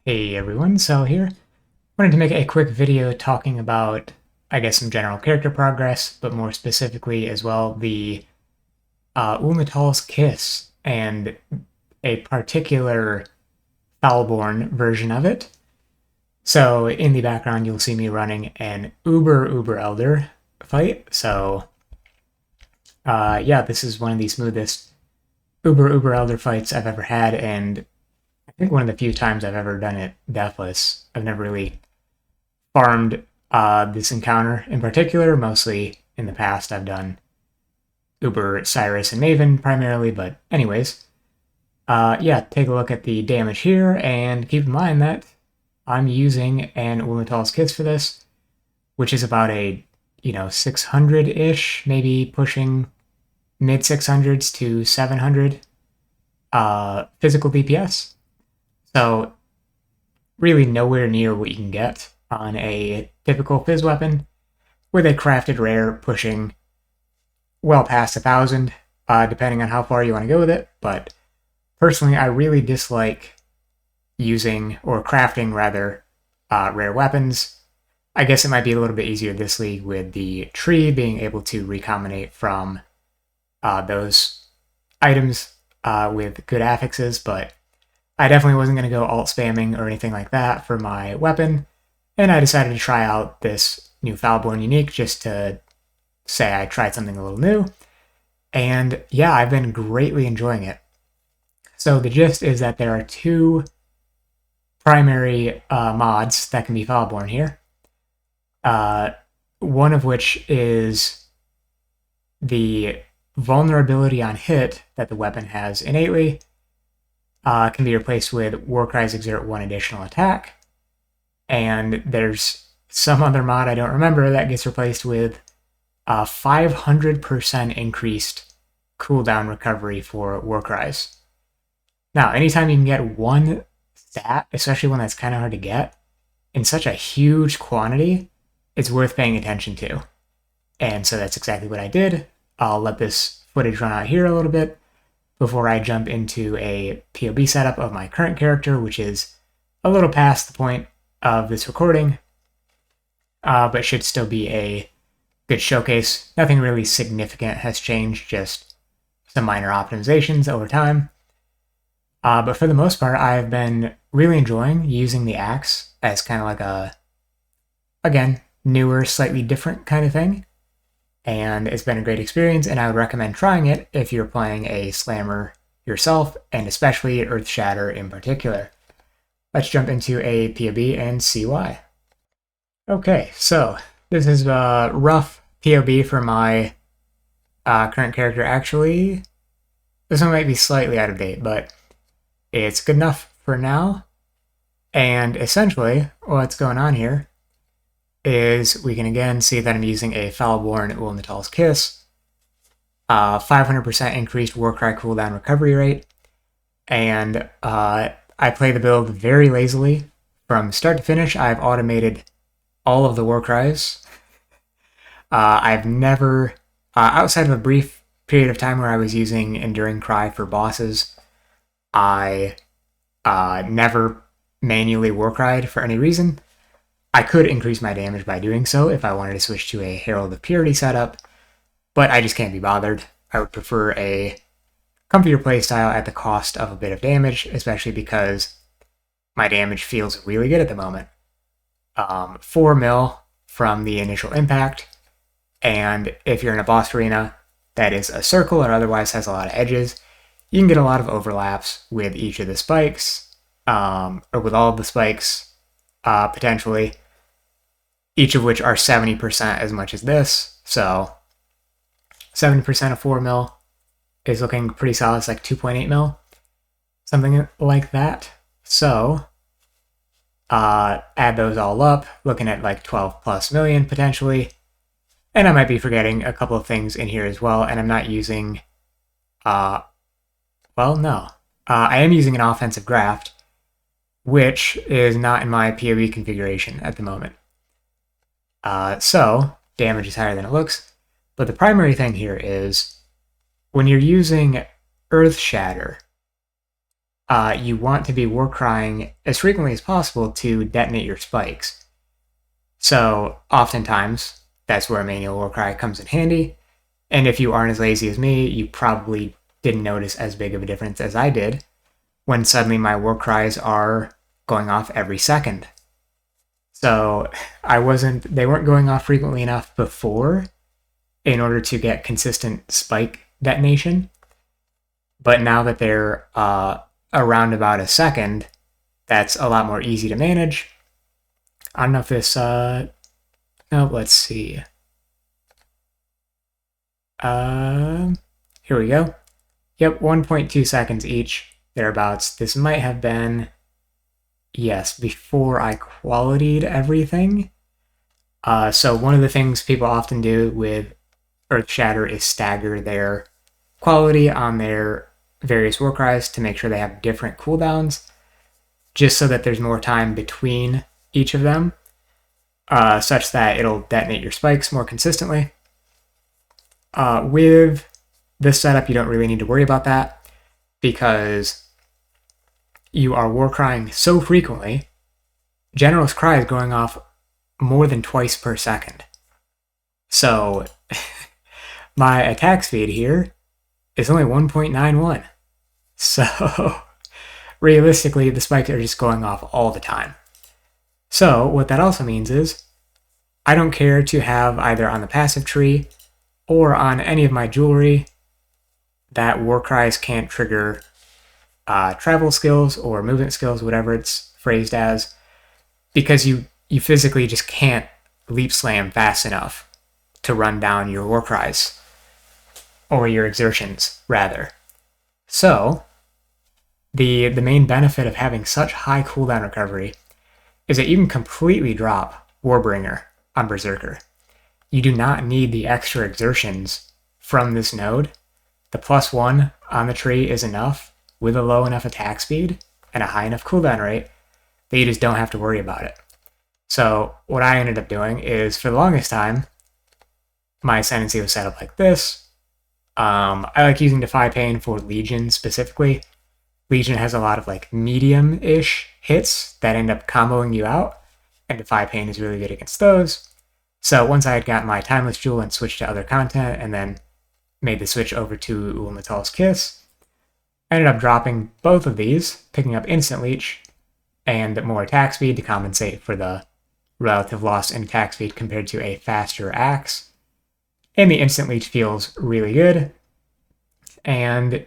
Hey everyone, Sal here. Wanted to make a quick video talking about, I guess, some general character progress, but more specifically as well, the Uul-Netol's Kiss and a particular Foulborn version of it. So in the background, you'll see me running an Uber Elder fight. So yeah, this is one of the smoothest Uber Elder fights I've ever had, and I think one of the few times I've ever done it deathless. I've never really farmed this encounter in particular. Mostly in the past, I've done Uber, Cyrus, and Maven primarily, but anyways. Yeah, take a look at the damage here, and keep in mind that I'm using an Uul-Netol's Kiss for this, which is about a, 600-ish, maybe pushing mid 600s to 700 physical DPS. So really nowhere near what you can get on a typical Fizz weapon, with a crafted rare pushing well past 1,000, depending on how far you want to go with it. But personally, I really dislike using, or crafting rather, rare weapons. I guess it might be a little bit easier this league with the tree being able to recombinate from those items with good affixes, but I definitely wasn't going to go alt spamming or anything like that for my weapon, and I decided to try out this new Foulborn unique just to say I tried something a little new, and yeah, I've been greatly enjoying it. So the gist is that there are two primary mods that can be Foulborn here, one of which is the vulnerability on hit that the weapon has innately, can be replaced with Warcries exert 1 additional attack. And there's some other mod I don't remember that gets replaced with 500% increased cooldown recovery for Warcries. Now, anytime you can get one stat, especially one that's kind of hard to get, in such a huge quantity, it's worth paying attention to. And so that's exactly what I did. I'll let this footage run out here a little bit before I jump into a POB setup of my current character, which is a little past the point of this recording, but should still be a good showcase. Nothing really significant has changed, just some minor optimizations over time. But for the most part, I've been really enjoying using the axe as kind of like a, again, newer, slightly different kind of thing. And it's been a great experience, and I would recommend trying it if you're playing a slammer yourself, and especially Earthshatter in particular. Let's jump into a POB and see why. Okay, so this is a rough POB for my current character. Actually, this one might be slightly out of date, but it's good enough for now. And essentially, what's going on here is we can again see that I'm using a Foulborn Uul-Netol's Kiss, 500% increased Warcry cooldown recovery rate, and I play the build very lazily. From start to finish, I've automated all of the Warcries. I've never, outside of a brief period of time where I was using Enduring Cry for bosses, I never manually Warcried for any reason. I could increase my damage by doing so if I wanted to switch to a Herald of Purity setup, but I just can't be bothered. I would prefer a comfier playstyle at the cost of a bit of damage, especially because my damage feels really good at the moment. 4 mil from the initial impact, and if you're in a boss arena that is a circle or otherwise has a lot of edges, you can get a lot of overlaps with each of the spikes, or with all of the spikes, potentially, each of which are 70% as much as this. So 70% of 4 mil is looking pretty solid. It's like 2.8 mil, something like that. So add those all up, looking at like 12 plus million potentially. And I might be forgetting a couple of things in here as well. And I'm not using, well, no. I am using an offensive graft, which is not in my PoE configuration at the moment. So damage is higher than it looks. But the primary thing here is when you're using Earthshatter, you want to be war crying as frequently as possible to detonate your spikes. So oftentimes, that's where a manual war cry comes in handy. And if you aren't as lazy as me, you probably didn't notice as big of a difference as I did when suddenly my war cries are going off every second. So they weren't going off frequently enough before in order to get consistent spike detonation. But now that they're around about a second, that's a lot more easy to manage. I don't know if this, no, let's see. Here we go. Yep, 1.2 seconds each, thereabouts. This might have been, yes, before I quality'd everything. So one of the things people often do with Earth Shatter is stagger their quality on their various war cries to make sure they have different cooldowns, just so that there's more time between each of them, such that it'll detonate your spikes more consistently. With this setup, you don't really need to worry about that because you are war crying so frequently. General's Cry is going off more than twice per second. So my attack speed here is only 1.91. So realistically, the spikes are just going off all the time. So what that also means is I don't care to have either on the passive tree or on any of my jewelry that war cries can't trigger travel skills or movement skills, whatever it's phrased as, because you physically just can't leap slam fast enough to run down your war cries, or your exertions, rather. So, the main benefit of having such high cooldown recovery is that you can completely drop Warbringer on Berserker. You do not need the extra exertions from this node. The +1 on the tree is enough with a low enough attack speed and a high enough cooldown rate that you just don't have to worry about it. So what I ended up doing is, for the longest time, my Ascendancy was set up like this. I like using Defy Pain for Legion specifically. Legion has a lot of like medium-ish hits that end up comboing you out, and Defy Pain is really good against those. So once I had got my Timeless Jewel and switched to other content, and then made the switch over to Uul-Netol's Kiss, I ended up dropping both of these, picking up Instant Leech and more attack speed to compensate for the relative loss in attack speed compared to a faster axe. And the Instant Leech feels really good. And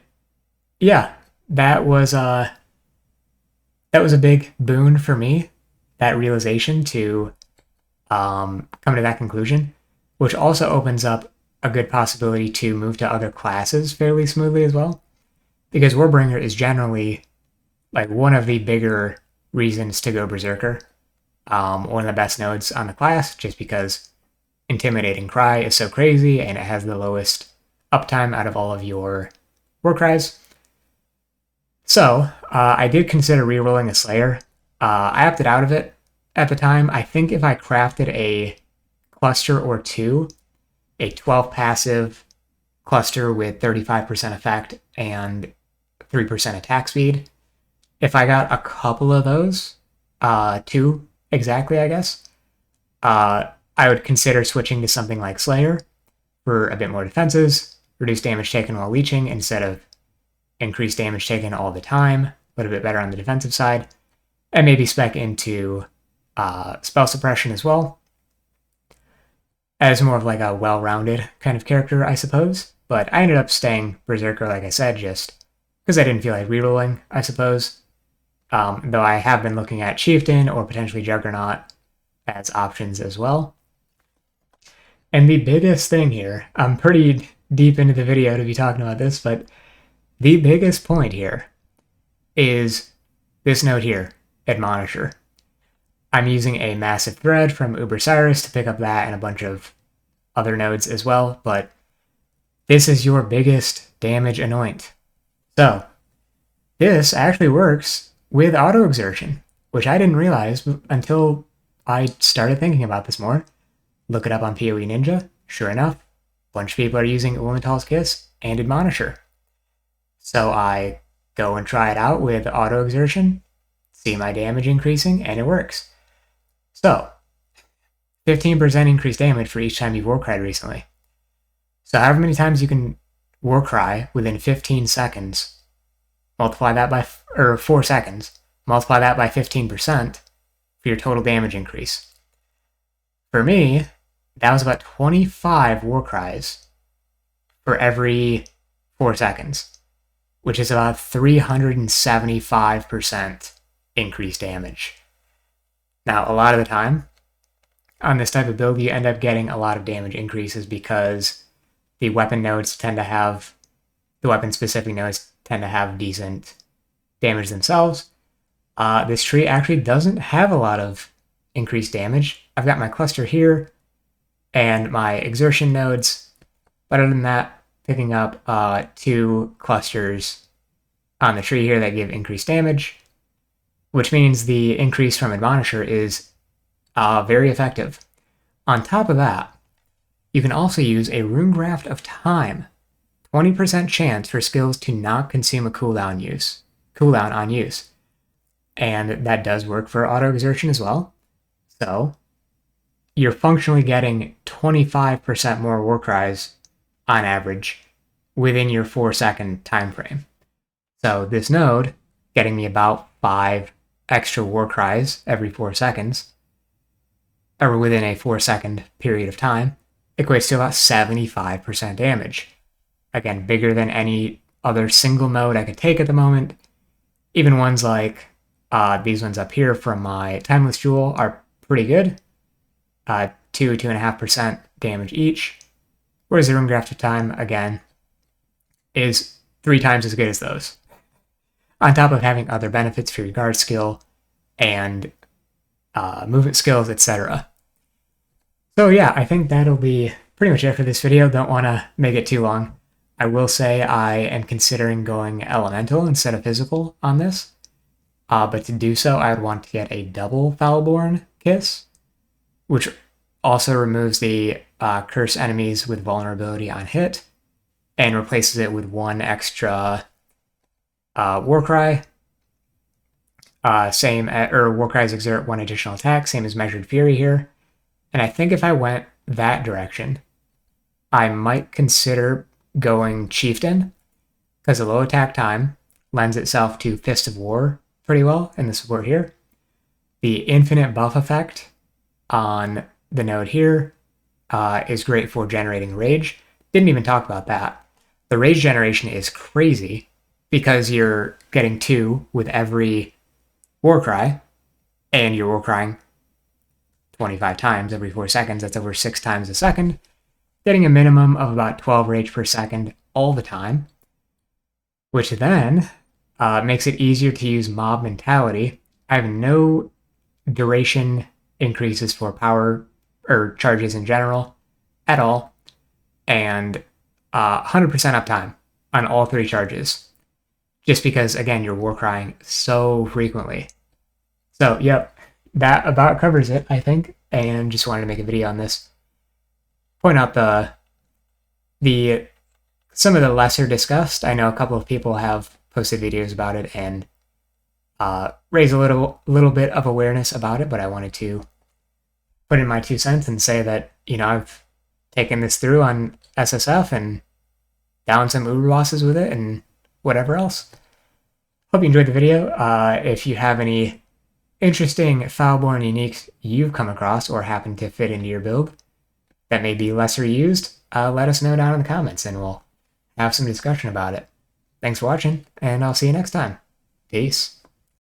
yeah, that was a big boon for me, that realization to come to that conclusion, which also opens up a good possibility to move to other classes fairly smoothly as well, because Warbringer is generally like one of the bigger reasons to go Berserker, one of the best nodes on the class, just because Intimidating Cry is so crazy and it has the lowest uptime out of all of your war cries. So I did consider rerolling a Slayer. I opted out of it at the time. I think if I crafted a cluster or two, a 12 passive cluster with 35% effect and 3% attack speed, if I got a couple of those, two exactly, I guess, I would consider switching to something like Slayer for a bit more defenses, reduce damage taken while leeching instead of increase damage taken all the time, a little bit better on the defensive side, and maybe spec into spell suppression as well, as more of like a well-rounded kind of character, I suppose. But I ended up staying Berserker, like I said, just because I didn't feel like rerolling, I suppose. Though I have been looking at Chieftain or potentially Juggernaut as options as well. And the biggest thing here, I'm pretty deep into the video to be talking about this, but the biggest point here is this node here, Admonisher. I'm using a massive thread from Uber Cyrus to pick up that and a bunch of other nodes as well, but this is your biggest damage anoint. So this actually works with auto exertion, which I didn't realize until I started thinking about this more. Look it up on PoE Ninja. Sure enough, a bunch of people are using Uul-Netol's Kiss and Admonisher. So I go and try it out with auto exertion, see my damage increasing, and it works. So, 15% increased damage for each time you've Warcried recently. So however many times you can Warcry within 15 seconds, multiply that by, or 4 seconds, multiply that by 15% for your total damage increase. For me, that was about 25 Warcries for every 4 seconds, which is about 375% increased damage. Now, a lot of the time, on this type of build, you end up getting a lot of damage increases because the weapon nodes tend to have, the weapon-specific nodes tend to have decent damage themselves. This tree actually doesn't have a lot of increased damage. I've got my cluster here and my exertion nodes, but other than that, picking up 2 clusters on the tree here that give increased damage, which means the increase from Admonisher is very effective. On top of that, you can also use a Rune Graft of Time, 20% chance for skills to not consume a cooldown on use. And that does work for auto exertion as well. So you're functionally getting 25% more Warcries on average within your 4-second time frame. So this node, getting me about 5 extra Warcries every 4 seconds, or within a 4-second period of time, equates to about 75% damage. Again, bigger than any other single mode I could take at the moment. Even ones like these ones up here from my Timeless Jewel are pretty good. 2.5% damage each. Whereas the Rune Graft of Time, again, is 3 times as good as those. On top of having other benefits for your guard skill and movement skills, etc. So yeah, I think that'll be pretty much it for this video. Don't want to make it too long. I will say I am considering going elemental instead of physical on this. But to do so, I would want to get a double Foulborn kiss, which also removes the curse enemies with vulnerability on hit, and replaces it with 1 extra Warcry. Warcries exert 1 additional attack, same as Measured Fury here. And I think if I went that direction, I might consider going Chieftain, because the low attack time lends itself to Fist of War pretty well in the support here. The infinite buff effect on the node here is great for generating rage. Didn't even talk about that. The rage generation is crazy because you're getting 2 with every Warcry, and you're Warcrying 25 times every 4 seconds. That's over 6 times a second, getting a minimum of about 12 rage per second all the time, which then makes it easier to use Mob Mentality. I have no duration increases for power or charges in general at all, and 100% uptime on all 3 charges, just because, again, you're Warcrying so frequently. So, yep, that about covers it, I think, and just wanted to make a video on this. Point out some of the lesser discussed. I know a couple of people have posted videos about it and raise a little bit of awareness about it, but I wanted to put in my 2 cents and say that, you know, I've taken this through on SSF and down some Uber bosses with it and whatever else. Hope you enjoyed the video. If you have any interesting Foulborn uniques you've come across or happen to fit into your build that may be lesser used, let us know down in the comments and we'll have some discussion about it. Thanks for watching, and I'll see you next time. Peace.